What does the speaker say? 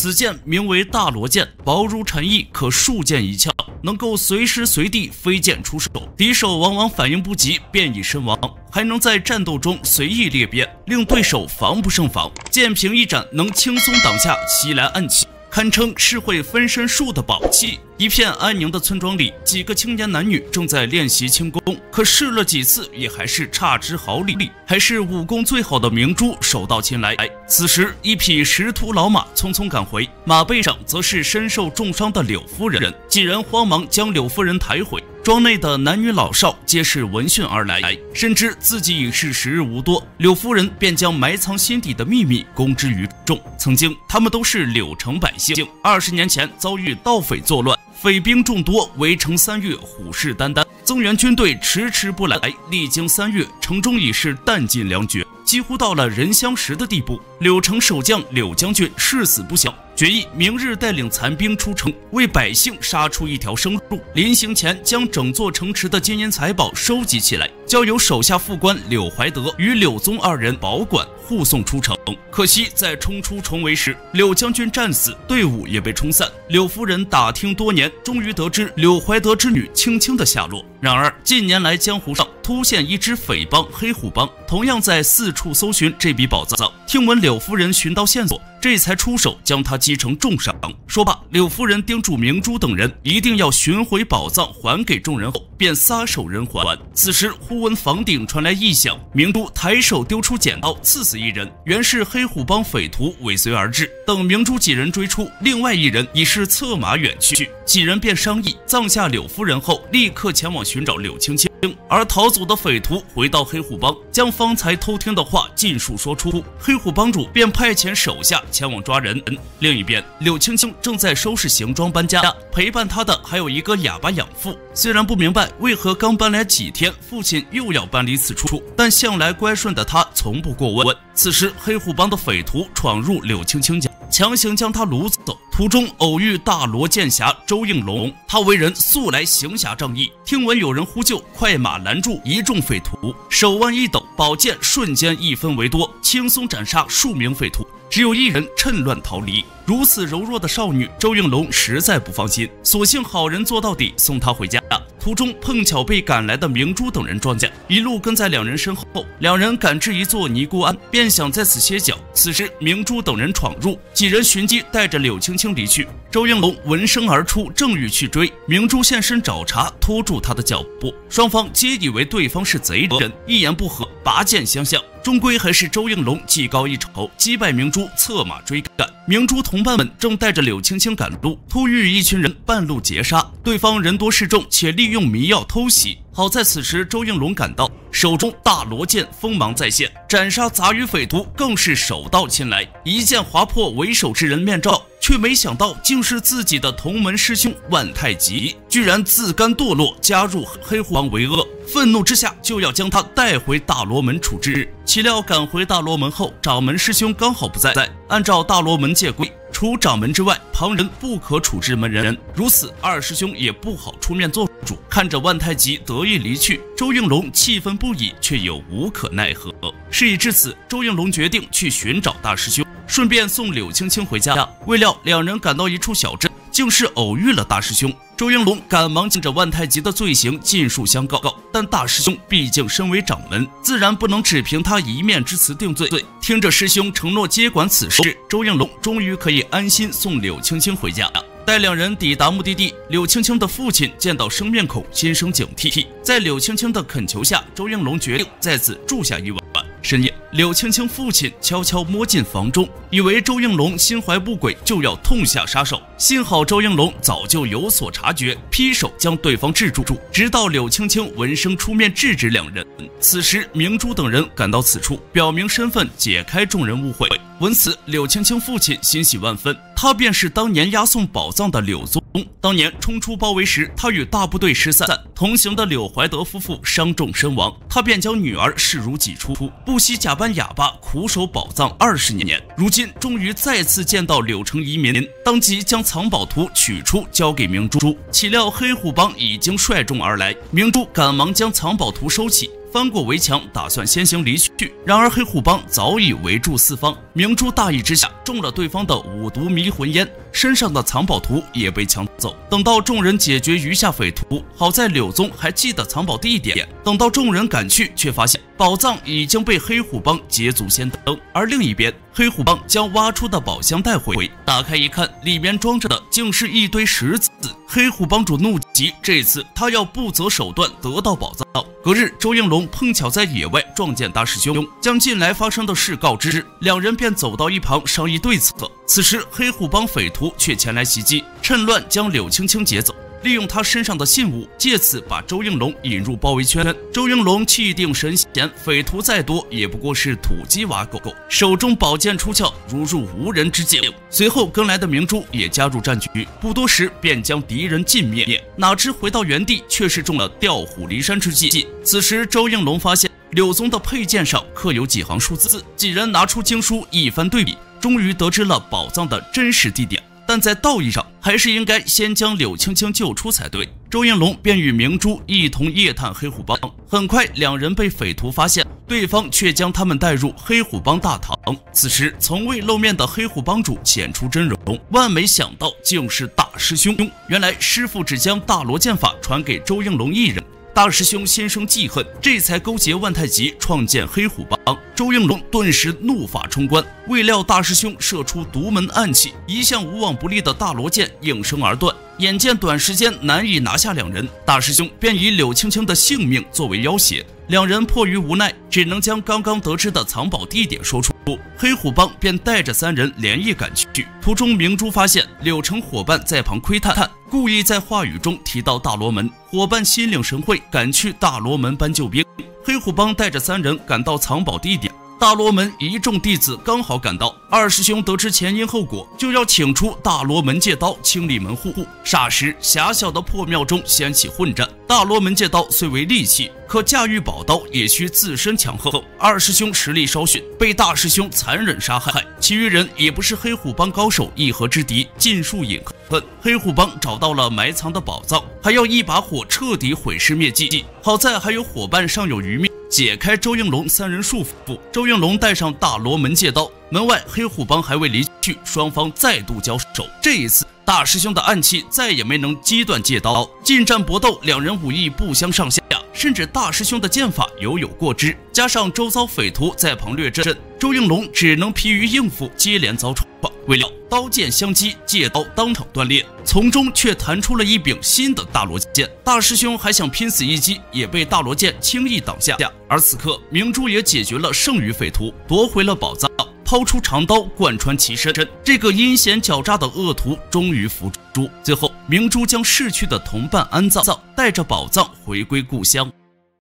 此剑名为大罗剑，薄如蝉翼，可数剑一鞘，能够随时随地飞剑出手，敌手往往反应不及，便已身亡。还能在战斗中随意裂变，令对手防不胜防。剑平一斩，能轻松挡下袭来暗器，堪称是会分身术的宝器。一片安宁的村庄里，几个青年男女正在练习轻功，可试了几次也还是差之毫厘。还是武功最好的明珠手到擒来。此时，一匹识途老马匆匆赶回，马背上则是身受重伤的柳夫人。几人慌忙将柳夫人抬回。庄内的男女老少皆是闻讯而来，深知自己已是时日无多，柳夫人便将埋藏心底的秘密公之于众。曾经，他们都是柳城百姓，20年前遭遇盗匪作乱，匪兵众多，围城3月，虎视眈眈，增援军队迟迟不来。历经3月，城中已是弹尽粮绝，几乎到了人相食的地步。柳城守将柳将军誓死不降，决意明日带领残兵出城，为百姓杀出一条生路。临行前，将整座城池的金银财宝收集起来，交由手下副官柳怀德与柳宗2人保管护送出城。可惜在冲出重围时，柳将军战死，队伍也被冲散。柳夫人打听多年，终于得知柳怀德之女青青的下落。然而近年来江湖上突现一支匪帮黑虎帮，同样在四处搜寻这笔宝藏。听闻柳夫人寻到线索，这才出手将她击成重伤。说罢，柳夫人叮嘱明珠等人一定要寻回宝藏还给众人后，便撒手人寰。此时忽闻房顶传来异响，明珠抬手丢出剪刀刺死一人，原是黑虎帮匪徒尾随而至。等明珠几人追出，另外一人已是策马远去。几人便商议葬下柳夫人后，立刻前往寻找柳青青。而逃走的匪徒回到黑虎帮，将方才偷听的话尽数说出，黑虎帮主便派遣手下前往抓人。另一边，柳青青正在收拾行装搬家，陪伴她的还有一个哑巴养父。虽然不明白为何刚搬来几天，父亲又要搬离此处，但向来乖顺的他从不过问。此时，黑虎帮的匪徒闯入柳青青家，强行将他掳走。途中偶遇大罗剑侠周应龙，他为人素来行侠仗义，听闻有人呼救，快马拦住一众匪徒，手腕一抖，宝剑瞬间一分为多，轻松斩杀数名匪徒，只有一人趁乱逃离。如此柔弱的少女，周应龙实在不放心，索性好人做到底，送她回家。途中碰巧被赶来的明珠等人撞见，一路跟在2人身后。2人赶至一座尼姑庵，便想在此歇脚。此时明珠等人闯入，几人寻机带着柳青青离去。周应龙闻声而出，正欲去追，明珠现身找茬，拖住他的脚步。双方皆以为对方是贼人，一言不合，拔剑相向。终归还是周应龙技高一筹，击败明珠，策马追赶。明珠同伴们正带着柳青青赶路，突遇一群人半路截杀，对方人多势众，且利用迷药偷袭。好在此时周应龙赶到，手中大罗剑锋芒再现，斩杀杂鱼匪徒更是手到擒来，一剑划破为首之人面罩，却没想到竟是自己的同门师兄万太极，居然自甘堕落，加入黑虎帮为恶。愤怒之下就要将他带回大罗门处置。岂料赶回大罗门后，掌门师兄刚好不在，按照大罗门戒规，除掌门之外，旁人不可处置门人。如此，二师兄也不好出面做主。看着万太极得意离去，周应龙气愤不已，却又无可奈何。事已至此，周应龙决定去寻找大师兄，顺便送柳青青回家。未料2人赶到一处小镇，竟是偶遇了大师兄。周应龙赶忙将着万太极的罪行尽数相告，但大师兄毕竟身为掌门，自然不能只凭他一面之词定罪。听着师兄承诺接管此事，周应龙终于可以安心送柳青青回家。待2人抵达目的地，柳青青的父亲见到生面孔，心生警惕。在柳青青的恳求下，周应龙决定在此住下一晚。深夜，柳青青父亲悄悄摸进房中，以为周应龙心怀不轨，就要痛下杀手。幸好周应龙早就有所察觉，劈手将对方制住，直到柳青青闻声出面制止2人。此时明珠等人赶到此处，表明身份，解开众人误会。闻此，柳青青父亲欣喜万分，他便是当年押送宝藏的柳宗。当年冲出包围时，他与大部队失散，同行的柳怀德夫妇伤重身亡，他便将女儿视如己出，不惜假扮哑巴苦守宝藏20年。如今终于再次见到柳城遗民，当即将藏宝图取出交给明珠。岂料黑虎帮已经率众而来，明珠赶忙将藏宝图收起，翻过围墙，打算先行离去。然而黑虎帮早已围住四方，明珠大意之下中了对方的五毒迷魂烟，身上的藏宝图也被抢走。等到众人解决余下匪徒，好在柳宗还记得藏宝地点。等到众人赶去，却发现宝藏已经被黑虎帮捷足先登。而另一边，黑虎帮将挖出的宝箱带回，打开一看，里面装着的竟是一堆石子。黑虎帮主怒极，这次他要不择手段得到宝藏。隔日，周应龙碰巧在野外撞见大师兄，将近来发生的事告知，两人便走到一旁商议对策。此时，黑虎帮匪徒却前来袭击，趁乱将柳青青劫走，利用他身上的信物，借此把周应龙引入包围圈。周应龙气定神闲，匪徒再多也不过是土鸡瓦狗，手中宝剑出鞘，如入无人之境。随后跟来的明珠也加入战局，不多时便将敌人尽灭。哪知回到原地，却是中了调虎离山之计。此时周应龙发现柳宗的佩剑上刻有几行数字，几人拿出经书一番对比，终于得知了宝藏的真实地点。但在道义上，还是应该先将柳青青救出才对。周应龙便与明珠一同夜探黑虎帮，很快两人被匪徒发现，对方却将他们带入黑虎帮大堂。此时从未露面的黑虎帮主显出真容，万没想到竟是大师兄。原来师父只将大罗剑法传给周应龙一人，大师兄心生记恨，这才勾结万太极创建黑虎帮。周应龙顿时怒发冲冠，未料大师兄射出独门暗器，一向无往不利的大罗剑应声而断。眼见短时间难以拿下两人，大师兄便以柳青青的性命作为要挟。两人迫于无奈，只能将刚刚得知的藏宝地点说出。黑虎帮便带着三人连夜赶去。途中，明珠发现柳城伙伴在旁窥探，故意在话语中提到大罗门。伙伴心领神会，赶去大罗门搬救兵。黑虎帮带着三人赶到藏宝地点，大罗门一众弟子刚好赶到。二师兄得知前因后果，就要请出大罗门戒刀清理门户。霎时，狭小的破庙中掀起混战。大罗门戒刀虽为利器，可驾驭宝刀也需自身强横。二师兄实力稍逊，被大师兄残忍杀害。其余人也不是黑虎帮高手一合之敌，尽数饮恨。黑虎帮找到了埋藏的宝藏，还要一把火彻底毁尸灭迹。好在还有伙伴尚有余命，解开周应龙三人束缚。周应龙带上大罗门戒刀，门外黑虎帮还未离去，双方再度交手。这一次，大师兄的暗器再也没能击断戒刀，近战搏斗，两人武艺不相上下，甚至大师兄的剑法犹有过之。加上周遭匪徒在旁掠阵，周应龙只能疲于应付，接连遭创。未料刀剑相击，戒刀当场断裂，从中却弹出了一柄新的大罗剑。大师兄还想拼死一击，也被大罗剑轻易挡下。而此刻，明珠也解决了剩余匪徒，夺回了宝藏，抛出长刀贯穿其身。这个阴险狡诈的恶徒终于伏诛。最后，明珠将逝去的同伴安葬，带着宝藏回归故乡。